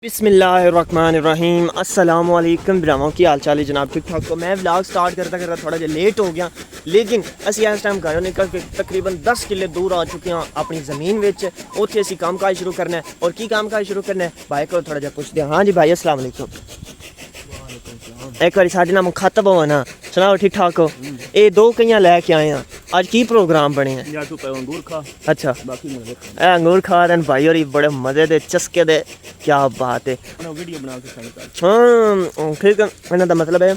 बिस्मिल्लाहिर्रहमानिर्रहीम अस्सलाम वालेकुम ब्रावों की हाल चाल है जनाब ठीक ठाक। तो मैं व्लॉग स्टार्ट करता थोड़ा जिहा लेट हो गया, लेकिन असी इस टाइम घरों निकल के तकरीबन 10 किले दूर आ चुके हैं अपनी ज़मीन विच। उत्थे असी काम काज शुरू करना है। और की काम काज शुरू करना है भाई को थोड़ा जिहा पुछदे हैं। हाँ जी भाई अस्सलाम वालेकुम। एक बार साढ़े नाल मुखातब हो ना, सुनाओ ठीक ठाक हो। ये दो कईयां लैके आए हैं, आज की प्रोग्राम बने हैं? अंगूर खा। अच्छा बाकी अंगूर खा रहे हैं भाई और बड़े मजे दे चस्के दे, क्या बात है। वीडियो बना के हाँ ठीक है, इन्हों का मतलब है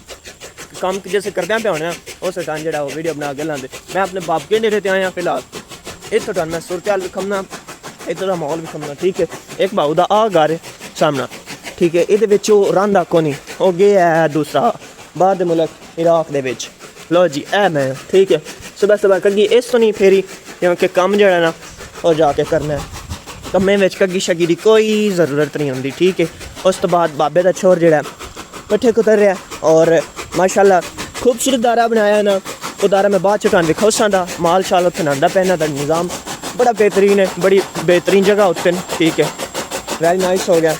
काम जैसे करदे पे होने उस टाइम जो वीडियो बना के लाते। मैं अपने बाप के नेड़े आया फिलहाल इतों टाइम मैं सूरत विखमना, इधर का माहौल विखमना। ठीक है, एक भाऊ का आ घर सामना, ठीक है, ये रहा को नहीं, वो गया है दूसरा बाहर के मुल्क इराक दे विच। लो जी ए मैं ठीक है सुबह सुबह कगी इस तो नहीं फेरी, क्योंकि कम जो है ना वो जाके करना है। कम्में में कगी शगी की कोई ज़रूरत नहीं होंगी। ठीक है, उस तो बाद बाबे का छोर जो पट्ठे कुतर रहा और माशाल्लाह खूबसूरत दारा बनाया ना। वो दारा मैं बाद चुटान भी खुश आँदा, माल शाल उत्थे आंदा पैना का निज़ाम बड़ा बेहतरीन है, बड़ी बेहतरीन जगह उत्ते। ठीक है, वेरी नाइस हो गया।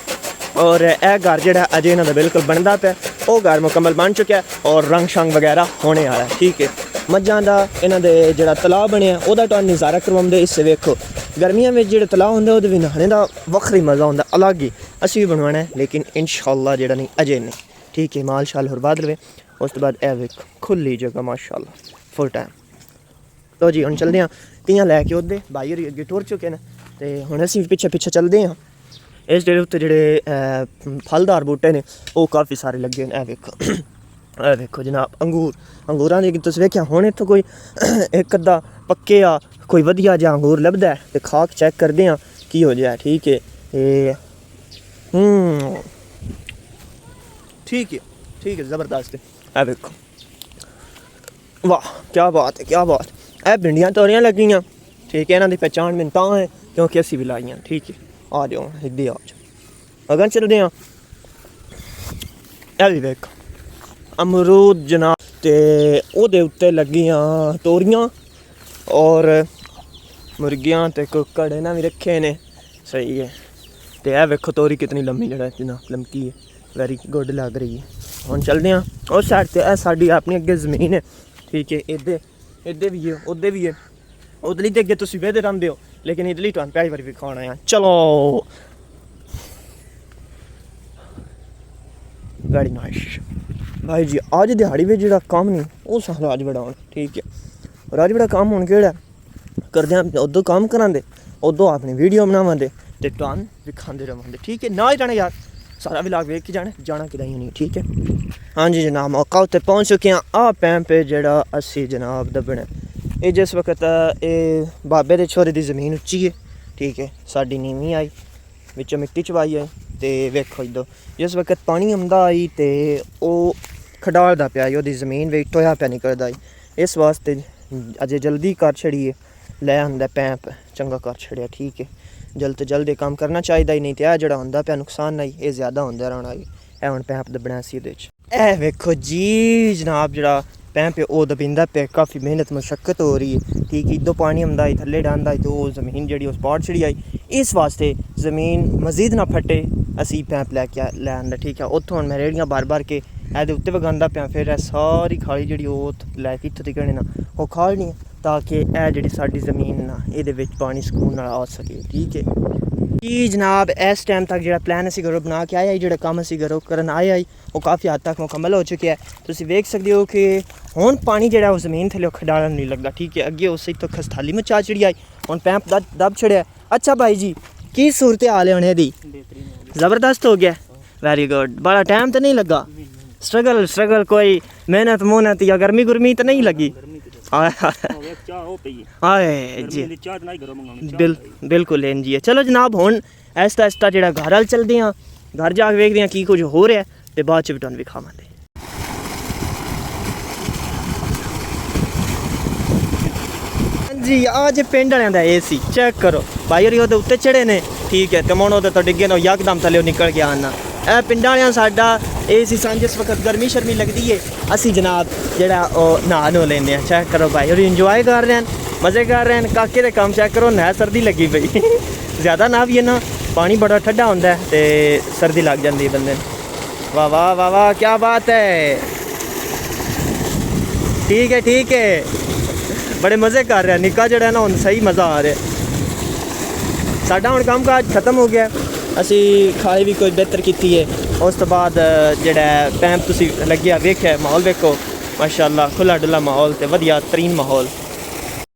और यह घर जो अजे इन्हों का बिल्कुल बनता पे, वो घर मुकम्मल बन चुका है और रंग शंग वगैरह होने वाला है। ठीक है, मझां का इन्हों के जो तलाव बनया वह तो नज़ारा करवाते। इससे वेखो गर्मियों में जो तलाव होंगे वो नहाने का वक्री मज़ा आता अलग ही। असी भी बनवाना है लेकिन इंशाअल्लाह जो नहीं अजे नहीं। ठीक है, माल शाल बरबाद रहे। उस तो बाद यह वेखो खुली जगह माशाअल्लाह फुल टाइम। तो जी हम चलते हैं तियां लैके उदे भाई होरी अगे टुर चुके हैं, तो हुण असीं पिछे पिछे चलते हैं। इस डेरे उत्ते जेह्ड़े फलदार बूटे ने वो काफ़ी सारे लगे हैं। वेखो ए वेखो जनाब अंगूर, अंगूरां दी तुसीं वेख्या हुण इत्थों कोई एक अद्धा पक्के आ कोई वधिया जिहा अंगूर लभदा है ते खा के चेक करदे आं की हो जाए। ठीक है ठीक है ज़बरदस्त है। ए वेखो वाह क्या बात है क्या बात। ए भिंडियां तोरियां लगियां। ठीक है, इन्हां दी पहचान मैनूं तां है क्योंकि असीं भी लाइयां। ठीक है, आ जाओ इधर आ जाओ अगर चलते हैं। यह भी वेख अमरूद जनाब, ते ओहदे उत्ते लगियां तोरियां और मुर्गियां ते कुक्कड़ इन्हां भी रखे ने। सही है, तो यह वेखो तोरी कितनी लम्मी जड़ा जनाब लमकी है, वेरी गुड लग रही है। हम चलते हैं उस साइड ते, यह साड़ी अपनी अगे ज़मीन है। ठीक है, इधर भी है उधर भी है, उधरली तो अगे तुम बेहद रहिंदे हो लेकिन इधरली तो पहली बार भी खाना है। चलो वेरी नाइस भाई जी। अज दिहाड़ी में जो काम नहीं वो सारा अज बड़ा होना। ठीक है, और अज बड़ा काम होना केड़ा करदे उदों काम करांदे उदों अपनी वीडियो बनावांदे ते तुहानूं विखांदे रवांदे। ठीक है, ना ही जाने यार सारा व्लॉग वेख के जाना कि नहीं। ठीक है, हाँ जी जनाब मौका उत्ते पहुँच चुके हैं। आ पैंप पे जेड़ा असी जनाब दब्बने ये जिस वक्त ये बाबे के छोरे की ज़मीन उच्ची है। ठीक है, साड़ी नीवीं आई बिचों मिट्टी चवाई आई तो वेखो इधर जिस वक्त पानी आंदा आई तो वह खडालदा पिया ओहदी ज़मीन वेट टोया पिया निकलदा आई। इस वास्ते अजे जल्दी कर छड़िए लै आंदा पैंप चंगा कर छड़िया। ठीक है, जल्द तो जल्द काम करना चाहिए ही, नहीं तो यह जोड़ा आंदा पिया नुकसान नहीं ये ज़्यादा होंदा रहना। यह हुण पैंप दब्बना सी इहदे च। ए वेखो जी जनाब जड़ा पैंप है वह दबिंदा पे, काफ़ी मेहनत मशक्कत हो रही है। ठीक है, इदों पानी आंदा आई थल्ले डांदा आई तो ज़मीन जी उस पार छड़ी आई। इस वास्ते ज़मीन मजीद ना फटे असी पैंप लैके लै आंदा। ठीक है, उत्थों मैं रेहड़ियाँ बार बार के एहदे उत्ते वगांदा पिया, फिर सारी खाली जी लैके इत्थों तक ना वो खालनी ताकि यह जी साडी ज़मीन ना ये पानी सुकून नाल आ सके। ठीक है जी जनाब, इस टाइम तक जो प्लान असी घरों बना के आया जो काम असी घरों करन आया वो काफ़ी हद तक मुकम्मल हो चुके हैं। तुसीं वेख सकते हो कि हुण पानी जो वो ज़मीन थल्ले खडालन नहीं लगता। ठीक है, अगे उस तो खसथाली में चा चढ़ी आई हुण पैंप दब छड़िया। अच्छा भाई जी की सूरत हाल है हुणे दी? ज़बरदस्त हो गया, वेरी गुड। बड़ा टाइम तो नहीं लगा? स्ट्रगल कोई मेहनत या गर्मी गुरमी तो नहीं लगी? बिल्कुल एन जी है। चलो जनाब हुण ऐसा ऐसा जो घर वाल चलते हैं, घर जाके वेखते हैं की कुछ हो रहा है तो बाद च भी तुहानूं विखावांगे। जी आज पिंड वालियां दा AC चेक करो भाई होरी ओहदे उत्ते चढ़े ने। ठीक है, तो मुण ओहदे तो डिगे ने यकदम थल्ले निकल के आना। ए पिंड वालियां साडा AC सांझ जिस वक्त गर्मी शर्मी लगती है असी जनाब जेड़ा नहा नो लेंदे हैं। चेक करो भाई होरी इंजॉय कर रहे हैं, मज़े कर रहे हैं। काके दे काम चेक करो, नह सर्दी लगी पई ज़्यादा ना भी है ना ਪਾਣੀ ਬੜਾ ਠੰਡਾ ਹੁੰਦਾ ਹੈ ਤੇ ਸਰਦੀ ਲੱਗ ਜਾਂਦੀ ਹੈ ਬੰਦੇ ਨੂੰ। ਵਾਹ ਵਾਹ ਵਾਹ ਵਾਹ, ਕੀ ਬਾਤ ਹੈ। ਠੀਕ ਹੈ ਬੜੇ ਮਜ਼ੇ ਕਰ ਰਿਹਾ ਨਿੱਕਾ ਜਿਹੜਾ ਨਾ, ਹੁਣ ਸਹੀ ਮਜ਼ਾ ਆ ਰਿਹਾ। ਸਾਡਾ ਹੁਣ ਕੰਮ ਕਾਜ ਖਤਮ ਹੋ ਗਿਆ, ਅਸੀਂ ਖਾਈ ਵੀ ਕੋਈ ਬਿਹਤਰ ਕੀਤੀ ਹੈ। ਉਸ ਤੋਂ ਬਾਅਦ ਜਿਹੜਾ ਪੈਂਪ ਤੁਸੀਂ ਲੱਗਿਆ ਵੇਖਿਆ, ਮਾਹੌਲ ਵੇਖੋ ਮਾਸ਼ਾਅੱਲਾ, ਖੁੱਲਾ ਡੁੱਲਾ ਮਾਹੌਲ ਤੇ ਵਧੀਆ ਤਰੀਨ ਮਾਹੌਲ।